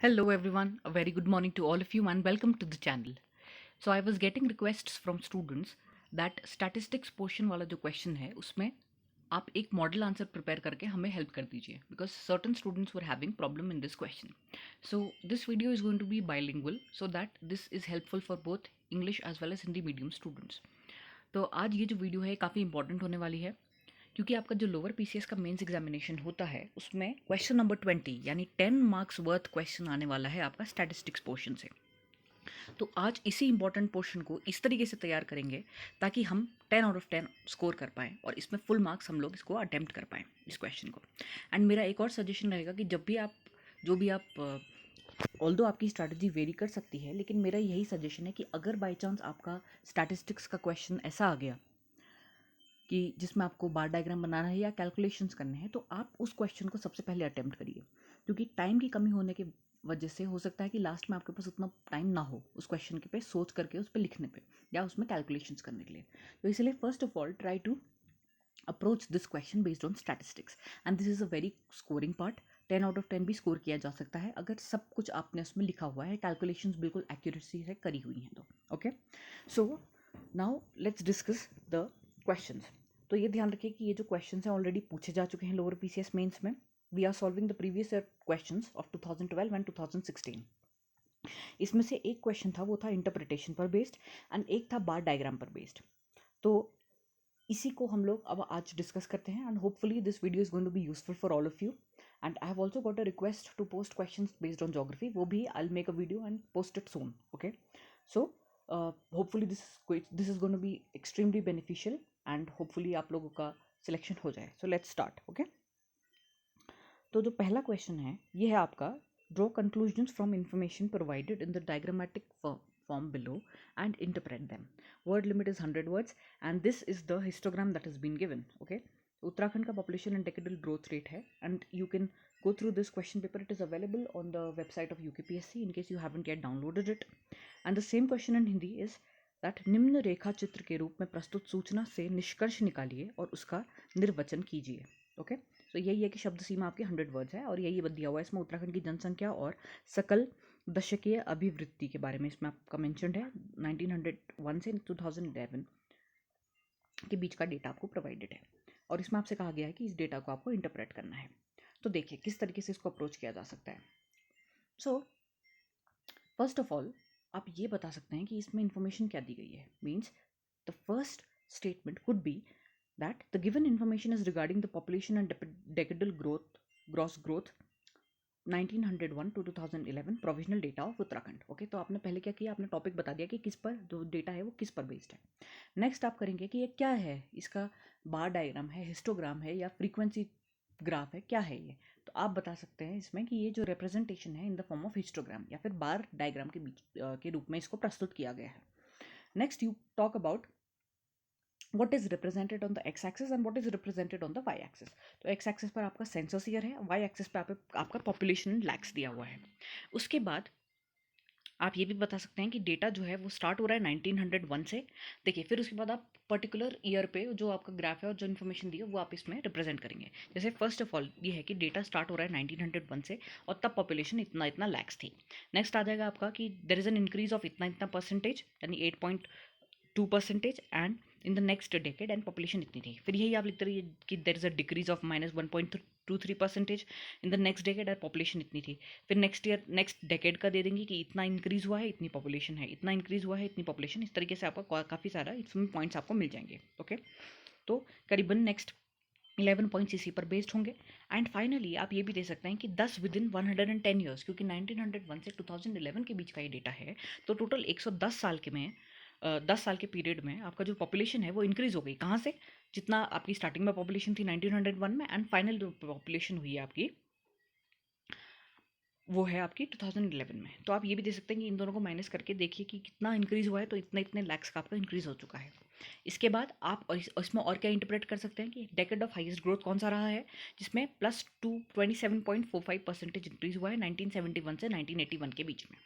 Hello everyone, a very good morning to all of you and welcome to the channel. So I was getting requests from students that statistics portion वाला जो question है उसमें आप एक model answer prepare करके हमें help कर दीजिए because certain students were having problem in this question. So this video is going to be bilingual so that this is helpful for both English as well as Hindi medium students. तो आज ये जो video है काफ़ी important होने वाली है क्योंकि आपका जो लोअर पीसीएस का मेंस एग्जामिनेशन होता है उसमें क्वेश्चन नंबर 20 यानी 10 मार्क्स वर्थ क्वेश्चन आने वाला है आपका स्टैटिस्टिक्स पोर्शन से। तो आज इसी इंपॉर्टेंट पोर्शन को इस तरीके से तैयार करेंगे ताकि हम 10 आउट ऑफ 10 स्कोर कर पाएँ और इसमें फुल मार्क्स हम लोग इसको अटेम्प्ट कर पाएँ इस क्वेश्चन को। एंड मेरा एक और सजेशन रहेगा कि जब भी आप जो भी आप ऑल्दो आपकी स्ट्रैटेजी वेरी कर सकती है, लेकिन मेरा यही सजेशन है कि अगर बाई चांस आपका स्टैटिस्टिक्स का क्वेश्चन ऐसा आ गया कि जिसमें आपको बार डायग्राम बनाना है या कैलकुलेशंस करने हैं, तो आप उस क्वेश्चन को सबसे पहले अटेम्प्ट करिए क्योंकि टाइम की कमी होने की वजह से हो सकता है कि लास्ट में आपके पास उतना टाइम ना हो उस क्वेश्चन के पे सोच करके उस पर लिखने पे या उसमें कैलकुलेशंस करने के लिए। तो इसलिए first of all try to approach this question based on statistics and this is a very scoring part. 10 out of 10 भी स्कोर किया जा सकता है अगर सब कुछ आपने उसमें लिखा हुआ है, कैलकुलेशंस बिल्कुल एक्यूरेसी से करी हुई हैं। तो okay, so now let's discuss the questions. तो ये ध्यान रखिए कि ये जो क्वेश्चंस हैं ऑलरेडी पूछे जा चुके हैं लोअर पीसीएस मेंस में। We are solving the previous year questions of 2012 and 2016। इसमें से एक क्वेश्चन था वो था इंटरप्रिटेशन पर बेस्ड एंड एक था बार डायग्राम पर बेस्ड। तो इसी को हम लोग अब आज डिस्कस करते हैं and hopefully this video is going to be useful for all of you. And I have also got a request to post questions based on geography, वो भी I will make a video and post it soon. Okay, so hopefully this is going to be extremely beneficial and hopefully आप लोगों का selection हो जाए। So let's start. Okay, तो जो पहला क्वेश्चन है ये है आपका draw conclusions from information provided in the diagrammatic form below and interpret them. Word limit is 100 words and this is the histogram that has been given. Okay, Uttarakhand का population and decadal growth rate है and you can go through this question paper. It is available on the website of UKPSC in case you haven't yet downloaded it. And the same question in Hindi is that निम्न रेखा चित्र के रूप में प्रस्तुत सूचना से निष्कर्ष निकालिए और उसका निर्वचन कीजिए। ओके, तो यही है कि शब्द सीमा आपकी 100 वर्ड्स है और यही दिया हुआ है इसमें उत्तराखंड की जनसंख्या और सकल दशकीय अभिवृत्ति के बारे में इसमें आपका मेंशन्ड है। 1901 से 2011 के बीच का डेटा आपको प्रोवाइडेड है और इसमें आपसे कहा गया है कि इस डेटा को आपको इंटरप्रेट करना है। तो देखिए किस तरीके से इसको अप्रोच किया जा सकता है। सो फर्स्ट ऑफ ऑल आप ये बता सकते हैं कि इसमें इंफॉर्मेशन क्या दी गई है। Means the first statement could be that the given information is regarding the population and decadal gross growth 1901 to 2011 provisional data of Uttarakhand. Okay, तो आपने पहले क्या किया, आपने टॉपिक बता दिया कि किस पर जो डेटा है वो किस पर बेस्ड है। नेक्स्ट आप करेंगे कि ये क्या है, इसका बार डायग्राम है, हिस्टोग्राम है या फ्रीक्वेंसी ग्राफ है, क्या है ये। तो आप बता सकते हैं इसमें कि ये जो रिप्रेजेंटेशन है इन द फॉर्म ऑफ हिस्टोग्राम या फिर बार डायग्राम के बीच के रूप में इसको प्रस्तुत किया गया है। Next you talk about what is represented on the x axis and what is represented on the y axis। तो x axis पर आपका सेंसस ईयर है, y axis पर आपका पॉपुलेशन लैक्स दिया हुआ है। उसके बाद आप ये भी बता सकते हैं कि डेटा जो है वो स्टार्ट हो रहा है 1901 से। देखिए फिर उसके बाद आप पर्टिकुलर ईयर पे जो आपका ग्राफ है और जो इन्फॉर्मेशन दी है वो आप इसमें रिप्रेजेंट करेंगे। जैसे फर्स्ट ऑफ ऑल ये है कि डेटा स्टार्ट हो रहा है 1901 से और तब पॉपुलेशन इतना इतना लैक्स थी। नेक्स्ट आ जाएगा आपका कि there is an increase of इतना इतना परसेंटेज यानी 8.2% and in the next decade and population इतनी थी। फिर यही आप लिखते रहिए कि there is a decrease of -1.23% in the next decade और पॉपुलेशन इतनी थी। फिर नेक्स्ट ईयर नेक्स्ट डेकेड का दे देंगे कि इतना इंक्रीज हुआ है, इतनी पॉपुलेशन है, इतना इंक्रीज हुआ है, इतनी पॉपुलेशन। इस तरीके से आपका काफ़ी सारा इसमें पॉइंट्स आपको मिल जाएंगे। ओके, तो करीबन नेक्स्ट 11 पॉइंट्स इसी पर बेस्ड होंगे। एंड फाइनली आप ये भी दे सकते हैं कि 10 विद इन 110 ईयर्स, क्योंकि 1901 से 2011 के बीच का ये डेटा है, तो टोटल 110 साल के में 10 साल के पीरियड में आपका जो पॉपुलेशन है वो इंक्रीज हो गई। कहाँ से, जितना आपकी स्टार्टिंग में पॉपुलेशन थी 1901 में एंड फाइनल जो पॉपुलेशन हुई है आपकी वो है आपकी 2011 में। तो आप ये भी दे सकते हैं कि इन दोनों को माइनस करके देखिए कि कितना इंक्रीज हुआ है, तो इतने इतने लैक्स का आपका इंक्रीज हो चुका है। इसके बाद आप इसमें और क्या इंटरप्रेट कर सकते हैं कि डेकेड ऑफ हाईएस्ट ग्रोथ कौन सा रहा है, जिसमें +27.45% इंक्रीज हुआ है 1971 से 1981 के बीच में।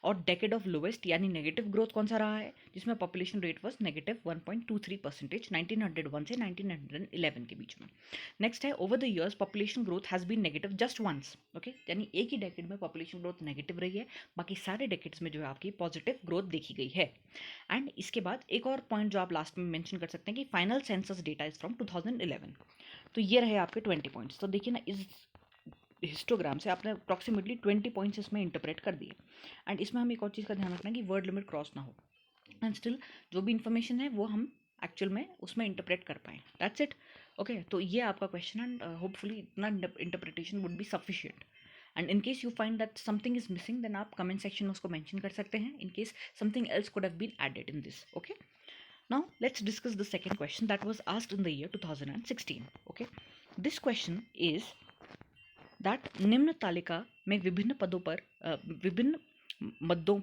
और डेकेड ऑफ लोवेस्ट यानी नेगेटिव ग्रोथ कौन सा रहा है, जिसमें पॉपुलेशन रेट वॉज -1.23% 1901 से 1911 के बीच में। नेक्स्ट है over the years population growth has been negative just once, okay, यानी एक ही डेकेड में पॉपुलेशन ग्रोथ नेगेटिव रही है, बाकी सारे डेकेड्स में जो है आपकी पॉजिटिव ग्रोथ देखी गई है। एंड इसके बाद एक और पॉइंट जो आप लास्ट में मेंशन कर सकते हैं कि final census data is from 2011। तो ये रहे आपके 20 पॉइंट्स। तो देखिए ना, इस हिस्टोग्राम से आपने अप्रॉक्सीमेटली 20 पॉइंट्स इसमें इंटरप्रेट कर दिए। एंड इसमें हम एक और चीज़ का ध्यान रखना है कि वर्ड लिमिट क्रॉस ना हो, एंड स्टिल जो भी इन्फॉर्मेशन है वो हम एक्चुअल में उसमें इंटरप्रेट कर पाएँ। That's it. ओके, तो ये आपका क्वेश्चन, एंड होपफुली इतना interpretation would be sufficient. And in case you find that something is missing, then आप कमेंट सेक्शन में उसको मेंशन कर सकते हैं, in case something else could have been added in this. Okay, now let's discuss the second question that was asked in the year 2016। Okay, this question is that निम्न तालिका में विभिन्न पदों पर विभिन्न मदों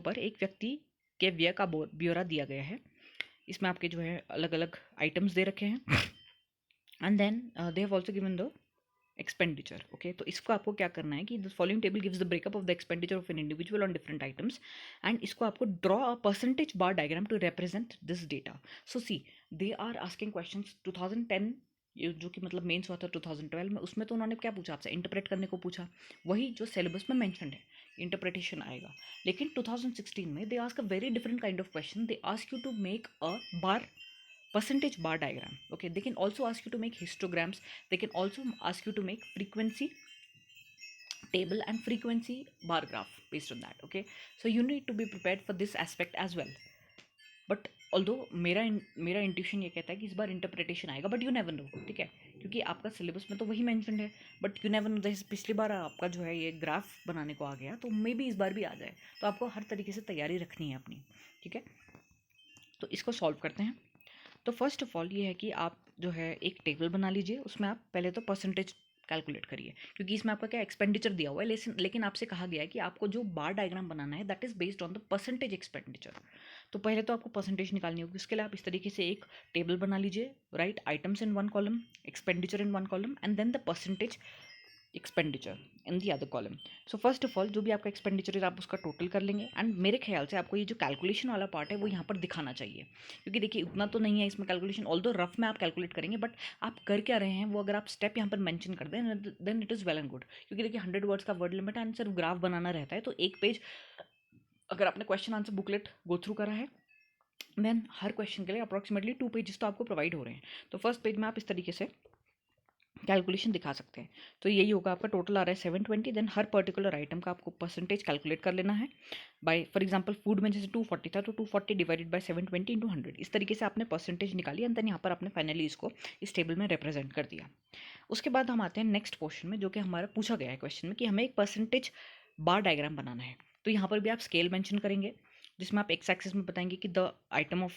पर एक व्यक्ति के व्यय का ब्यौरा दिया गया है। इसमें आपके जो है अलग अलग आइटम्स दे रखे हैं, and then they have also given the expenditure. Okay, तो इसको आपको क्या करना है कि the following table gives the breakup of the expenditure of an individual on different items, and इसको आपको draw a percentage bar diagram to represent this data. So see, they are asking questions 2010, ये जो कि मतलब mains हुआ था 2012 में, उसमें तो उन्होंने क्या पूछा आपसे, इंटरप्रेट करने को पूछा, वही जो सिलेबस में मेंशन है इंटरप्रिटेशन आएगा। लेकिन 2016 में they ask a very different kind of question, they ask you to make a bar percentage bar diagram. Okay, they can also ask you to make histograms, they can also ask you to make frequency table and frequency bar graph based on that. Okay, so you need to be prepared for this aspect as well. But although मेरा intuition ये कहता है कि इस बार interpretation आएगा, but you never know, ठीक है, क्योंकि आपका सिलेबस में तो वही मेंशन्ड है, बट यू नेवर नो, जैसे पिछली बार आपका जो है ये ग्राफ बनाने को आ गया, तो मे बी इस बार भी आ जाए। तो आपको हर तरीके से तैयारी रखनी है अपनी, ठीक है। तो इसको सॉल्व करते हैं। तो फर्स्ट ऑफ ऑल ये है कि आप जो है एक टेबल बना लीजिए, उसमें आप पहले तो परसेंटेज कैलकुलेट करिए, क्योंकि इसमें आपका क्या एक्सपेंडिचर दिया हुआ है, लेकिन आपसे कहा गया है कि आपको जो बार डायग्राम बनाना है that is based on the percentage expenditure. तो पहले तो आपको परसेंटेज निकालनी होगी, उसके लिए आप इस तरीके से एक टेबल बना लीजिए, right, items in one column, expenditure in one column, and then the percentage expenditure in the other column. So first of all जो भी आपका एक्सपेंडिचर है आप उसका टोटल कर लेंगे, एंड मेरे ख्याल से आपको ये जो कैलकुलेशन वाला पार्ट है वो यहाँ पर दिखाना चाहिए, क्योंकि देखिए उतना तो नहीं है इसमें कैलकुलेशन, ऑल्दो रफ में आप कैलकुलेट करेंगे, बट आप कर क्या रहे हैं वो अगर आप स्टेप यहाँ पर मेंशन कर दें then it is well and good. क्योंकि देखिए 100 वर्ड्स का वर्ड लिमिट है, एंड सिर्फ ग्राफ बनाना रहता है, तो एक पेज अगर आपने question answer booklet go through करा है, देन हर क्वेश्चन के लिए अप्रॉक्सीमेटली 2 पेजेस तो आपको प्रोवाइड हो रहे हैं। तो फर्स्ट पेज में आप इस तरीके से कैलकुलेशन दिखा सकते हैं। तो यही होगा, आपका टोटल आ रहा है 720, देन हर पर्टिकुलर आइटम का आपको परसेंटेज कैलकुलेट कर लेना है। बाय फॉर एग्जांपल फूड में जैसे 240 था, तो 240 डिवाइडेड बाय 720 इंटू 100, इस तरीके से आपने परसेंटेज निकाली, एंड देन यहाँ पर आपने फाइनली इसको इस टेबल में रिप्रेजेंट कर दिया। उसके बाद हम आते हैं नेक्स्ट पोर्शन में, जो कि हमारा पूछा गया है क्वेश्चन में कि हमें एक परसेंटेज बार डायग्राम बनाना है। तो यहाँ पर भी आप स्केल मेंशन करेंगे, जिसमें आप एक्स एक्सिस में बताएंगे कि द आइटम ऑफ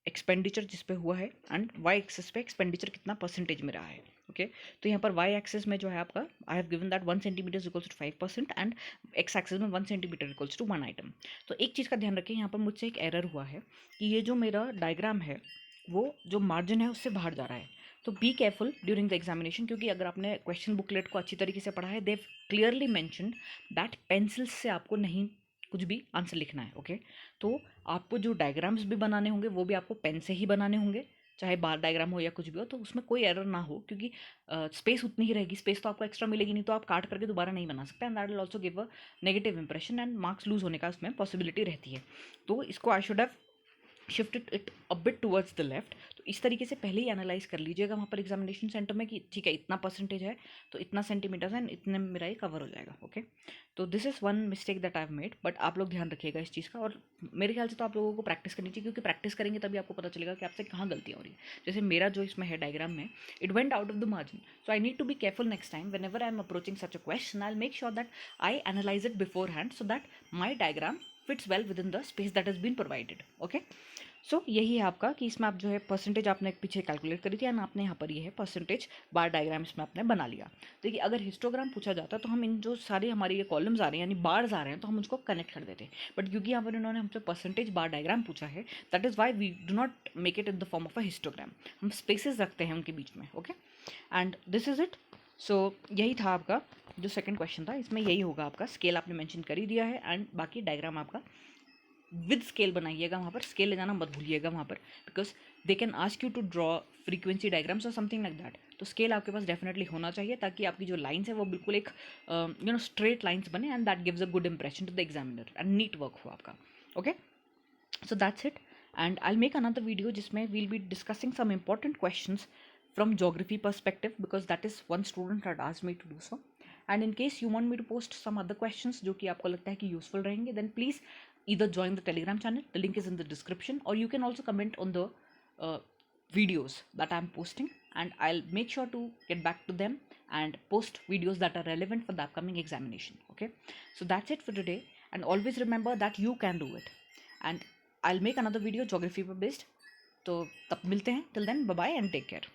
एक्सपेंडिचर जिस पे हुआ है, एंड वाई एक्सिस पे एक्सपेंडिचर कितना परसेंटेज में रहा है। ओके, तो यहाँ पर वाई एक्सिस में जो है आपका I have given that 1 centimetre equals to 5%, and x axis में 1 सेंटीमीटर इक्वल्स टू 1 आइटम। तो एक चीज़ का ध्यान रखिए, यहाँ पर मुझसे एक एरर हुआ है कि ये जो मेरा डायग्राम है वो जो मार्जिन है उससे बाहर जा रहा है। तो be careful during the examination, क्योंकि अगर आपने क्वेश्चन बुकलेट को अच्छी तरीके से पढ़ा है, देव क्लियरली मैंशनड दैट पेंसिल्स से आपको नहीं कुछ भी आंसर लिखना है। ओके, तो आपको जो डायग्राम्स भी बनाने होंगे वो भी आपको पेन से ही बनाने होंगे, चाहे बार डायग्राम हो या कुछ भी हो, तो उसमें कोई एरर ना हो, क्योंकि स्पेस उतनी ही रहेगी, स्पेस तो आपको एक्स्ट्रा मिलेगी नहीं, तो आप काट करके दोबारा नहीं बना सकते, and that will also give a negative impression, and marks lose होने का उसमें पॉसिबिलिटी रहती है। तो इसको I should have shifted it a bit towards the left. तो इस तरीके से पहले ही एनालाइज कर लीजिएगा वहाँ पर एग्जामिनेशन सेंटर में कि ठीक है इतना परसेंटेज है तो इतना सेंटीमीटर है, इतने में मेरा ये कवर हो जाएगा। ओके, तो this is one mistake that I have made, but आप लोग ध्यान रखिएगा इस चीज़ का, और मेरे ख्याल से तो आप लोगों को प्रैक्टिस करनी चाहिए, क्योंकि प्रैक्टिस करेंगे तभी आपको पता चलेगा कि आपसे कहाँ गलतियाँ हो रही है। जैसे मेरा जो इसमें है डायग्राम में, it went out of the margin, so I need to be careful next time whenever I am approaching such a question, I make sure that I analyse it beforehand, so that my diagram fits well within the space that has been provided. Okay, सो यही है आपका कि इसमें आप जो है percentage आपने पीछे कैलकुलेट करी थी एंड आपने यहाँ पर ये है परसेंटेज बार डायग्राम इसमें आपने बना लिया। देखिए अगर हिस्टोग्राम पूछा जाता तो हम इन जो सारे हमारे ये कॉलम्स आ रहे हैं यानी बार्स आ रहे हैं तो हम उसको कनेक्ट कर देते, बट क्योंकि यहाँ पर इन्होंने हमसे परसेंटेज बार डायग्राम पूछा है that is why we do not make it in the form of a histogram, हम स्पेसेस रखते हैं उनके बीच में। Okay and this is it. So यही था आपका जो सेकंड क्वेश्चन था, इसमें यही होगा आपका स्केल आपने मेंशन कर ही दिया है एंड बाकी डायग्राम आपका विद स्केल बनाइएगा, वहाँ पर स्केल ले जाना मत भूलिएगा वहाँ पर, because they can ask you to draw frequency diagrams और समथिंग लाइक दैट, तो स्केल आपके पास डेफिनेटली होना चाहिए ताकि आपकी जो लाइन्स है वो बिल्कुल एक स्ट्रेट लाइन्स बने and that gives a good impression to the examiner and neat work हो आपका। Okay so that's it and I make another video जिसमें we'll be discussing some important questions from geography perspective because that is one student had asked me to do so, and in case you want me to post some other questions जो कि आपको लगता है कि useful रहेंगे then please either join the telegram channel, the link is in the description, or you can also comment on the uh, videos that I'm posting and I'll make sure to get back to them and post videos that are relevant for the upcoming examination. Okay, so that's it for today and always remember that you can do it and I'll make another video geography पर based, तो तब मिलते हैं, till then bye bye and take care.